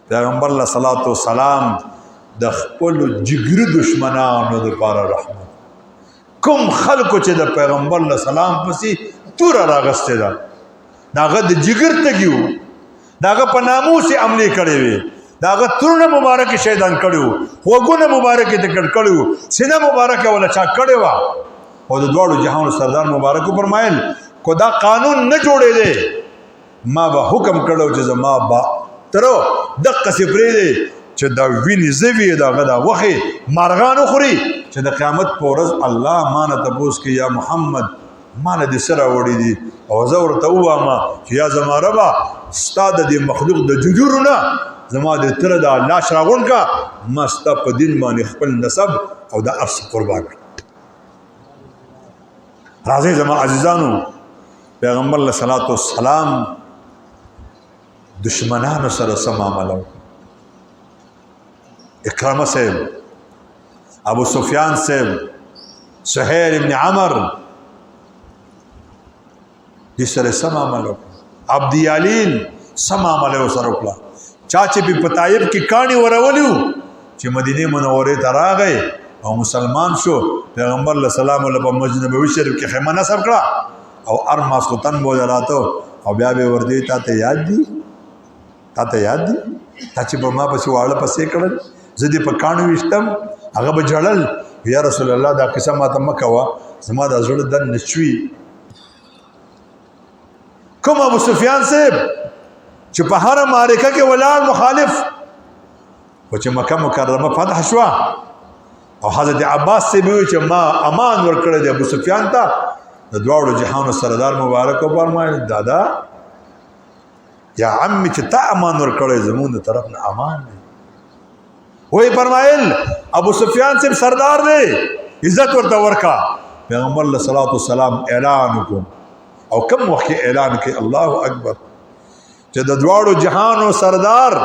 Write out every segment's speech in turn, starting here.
پیغمبر له صلوات و سلام د خپل جګري دشمنانو لپاره رحمت. کوم خلکو چې د پیغمبر له سلام پسې تور راغسته ده داغه د جګر تګیو داغه په ناموس عملي کړي وي داغه ترونه مبارک شهیدان کړیو وګونه مبارک ته کړیو سینه مبارک ولا چا کړیو او د دوړو جهان سردار مبارک فرمایل کو دا قانون نه جوړې دي ما به حکم کړو چې زما با ترو دقه سپری دي چې دا ویني زوی داغه دا وخی مارغان خوري چې د قیامت په ورځ الله مان ته پوس کې یا محمد مان دې سره وړي دي او زه ورته وایم چې یا زما ربا استاد دې مخلوق د ججورونه زما دې تر دا لاش راغون کا مست په دین باندې خپل نسب او د ارث قربان راځي زما عزیزانو پیغمبر علیه الصلاۃ والسلام دشمنانو سره سم عملو اکرامه صاحب ابو سفیان صاحب سهیل ابن عمر دې سره سم عملو عبد یالین سم عملو سره وکړه چاچې په پتایب کې کانی ورولیو چې مدینه منوره ته راغی او مسلمان شو پیغمبر علیه السلام په مسجد نبوي شریف کې خیمه نصب کړه او ارماس کو تن بو جلاته او بیا به ورته ته یاد دي تا چې په ما پسې واړه پسې کړل زه دې په کانو وشتم هغه به جړل یا رسول الله دا قصه ما ته مکه وا زما د زړه د نشوي کوم ابو سفیان صاحب چې په هر معرکه کې ولاړ مخالف و چې مکه مکرمه فتح شو او حضرت عباس صاحب وی چې ما امان ورکړی دی ابو سفیان ته د دواړو جهانو سردار مبارک او فرمایي دادا یا عمي چې تا امان ورکړی زمونږ د طرف نه امان دی وی فرمایل ابو سفیان صاحب سردار دی عزت ورته ورکا پیغمبر علیه الصلاۃ والسلام اعلان وکړ او کم وخت اعلان کې الله اکبر چې د دواړو جهانو سردار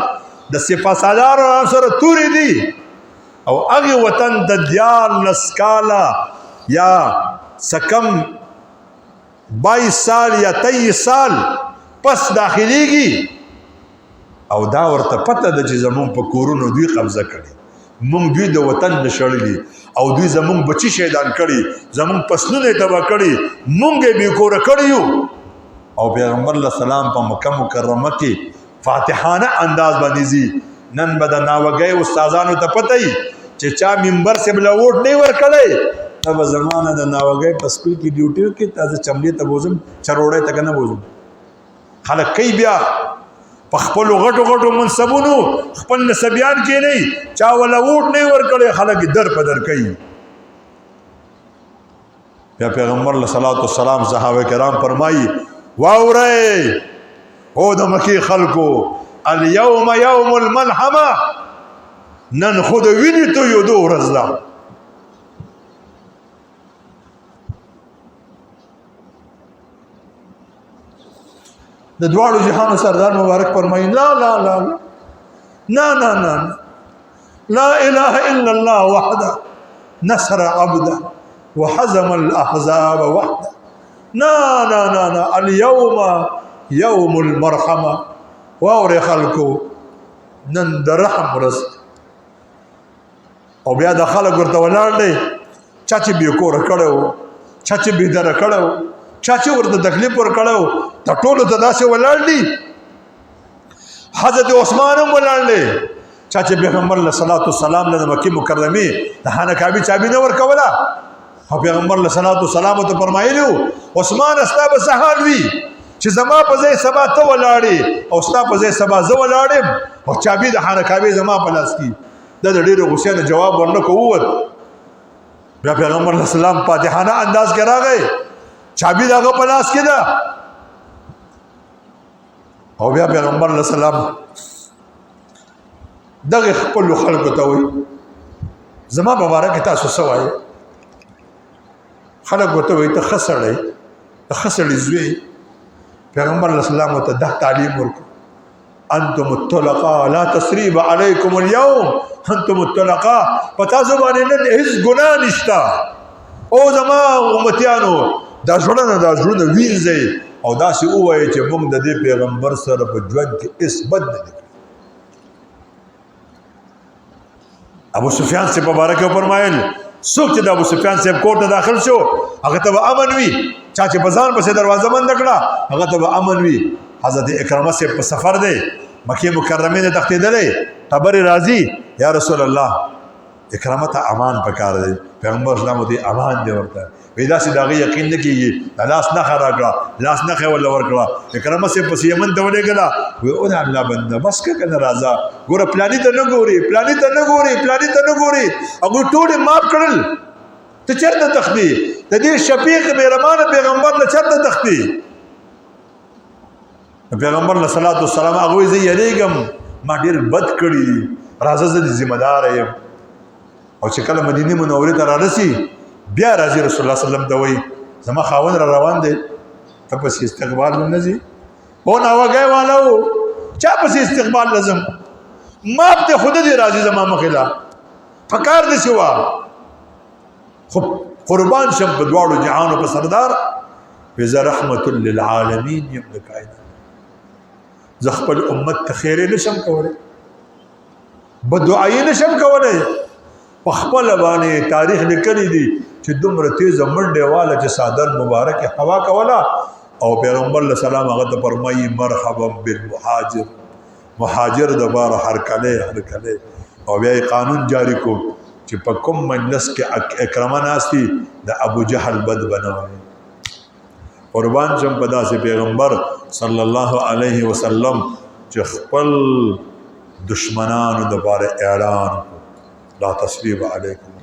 د سپاسالار سره توري دي او هغه وطن د دیار نسکالا یا سکم 22 سال یا 23 سال پس داخليږي او دا ورته پته د چې زمون په کورونو دوی قبضه کړي مونږ دوی د وطن نشړلي او دوی زمون بچی شهیدان کړي زمون پسلونه تبا کړي مونږ به کور کړیو او پیغمبر علیه السلام په مکه مکرمه کې فاتحانه انداز باندې زی نن به د ناوګي استادانو ته پته ای چې چا منبر سے بل ووټ نه ور کړي تب زمانه د ناوګي په سپیل کې ډیوټي کې تاسو چملې ته بوزم چروړې ته کنه بوزم خلک کوي بیا په خپل غټو غټو منصبونو خپل نسبیان کې نه چا ولا ووټ نه ور کړي خلک در په در کوي بیا پیغمبر علیه الصلاۃ والسلام صحابه کرام فرمایي واورئ او د مکی خلکو اليوم يوم الملحمه نن خود ویني تو یو دو ورځ ده د دواړو جهانو سردار مبارک فرمایي لا لا لا لا لا لا لا اله الا الله وحده نصر عبده وحزم الاحزاب وحده لا لا لا لا اليوم يوم المرحمه واور خلکو نن د رحم ورځ او بیا د خلک ورته ولاړ دی چا چې بې کوره کړی و چا چې بې دره کړی و چا چې ورته تکلیف ورکړی و د ټولو ته داسې ولاړ دي حضرت عثمان هم ولاړ دی چا چې پیغمبر علیه الصلاۃ والسلام له مکې مکرمې د خانه کعبې چابي نه ورکوله او پیغمبر علیه الصلاۃ والسلام ته فرمایلی عثمان استا به څه حال وي چې زما په ځای سبا ته ولاړې او ستا په ځای سبا زه ولاړم او چابي د خانه کعبې زما په لاس کې د ډېرو غوسې نه جواب ورنکو ووت بیا پیغمبر علیه السلام فاتحانه انداز کې راغی چابي دغه په لاس کې ده او بیا پیغمبر علیه السلام دغه خپل خلکو ته وایي زما په باره کې تاسو څه وایي خلک ورته وایي ته ښه سړی ته ښه سړي زوی پیغمبر علیه السلام ورته دا تعلیم ورکړو انتم الطلقاء لا تسریب علیکم اليوم انتم الطلقاء پتا زبانه نن هیڅ ګناه نشتا او زما امتیانو دا زړه وینځي او داسې ووایي چې موږ د دې پیغمبر سره په ژوند کې هیڅ بد نه کړی ابو سفیان سے مبارک فرمایل څوک چې د ابو سفیان صاحب کور ته داخل شو هغه ته امن وي، چا چې بزان پسې دروازه بند کړه هغه ته امن وي. حضرت اکرمه صاحب په سفر دی مکه مکرمه ته تختیدلې، خبر راځي یا رسول الله اکرامه ته امان پکار دی. پیغمبر اسلام دې امان دی ورته ودا سي داغه یقین نه کیږي، لاس نه خراګړه لاس نه خول ورکړه. اکرامه سي پس یمن ته ولېګلا و او الله بنده بس کنه راځه ګوره پلاني ته نه ګوري پلاني ته نه ګوري پلاني ته نه ګوري هغه ټول ماف کړل. ته چرته تختی د دې شفیق مهربان پیغمبر له چرته تختی؟ پیغمبر علیه الصلاۃ والسلام هغه زه یریګم ما ډیر بد کړی راځه زه ذمہ دار یم. او چې کله مدینه منوره ته رارسي بیا راځي رسول الله صلی الله علیه وسلم ته وایي زما خاوند را روان دی ته پس استقبال نه ځي او نه وګای والو چا پس استقبال لازم ما ته خود دې راځي زما مخلا فکر دې شوا خو قربان شم په دواړو جهانو په سردار وز رحمت للعالمین یم د کائنات. ز خپل امت ته خیر نشم کوله بدعای نشم کوله په خپل باندې تاریخ لیکلی دی چې دومره تیز منډه والا چې صادر مبارک هوا کولا او پیغمبر علیه السلام هغه ته فرمایي مرحبا بالمهاجر مهاجر د بار هر کله او بیا قانون جاری کو چې په کوم مجلس کې اکرمه ناستی د ابو جهل بد بنوي. قربان شم په داسې پیغمبر صلی الله علیه وسلم چې خپل دشمنانو د بار اعلان لا تسلیب علیکم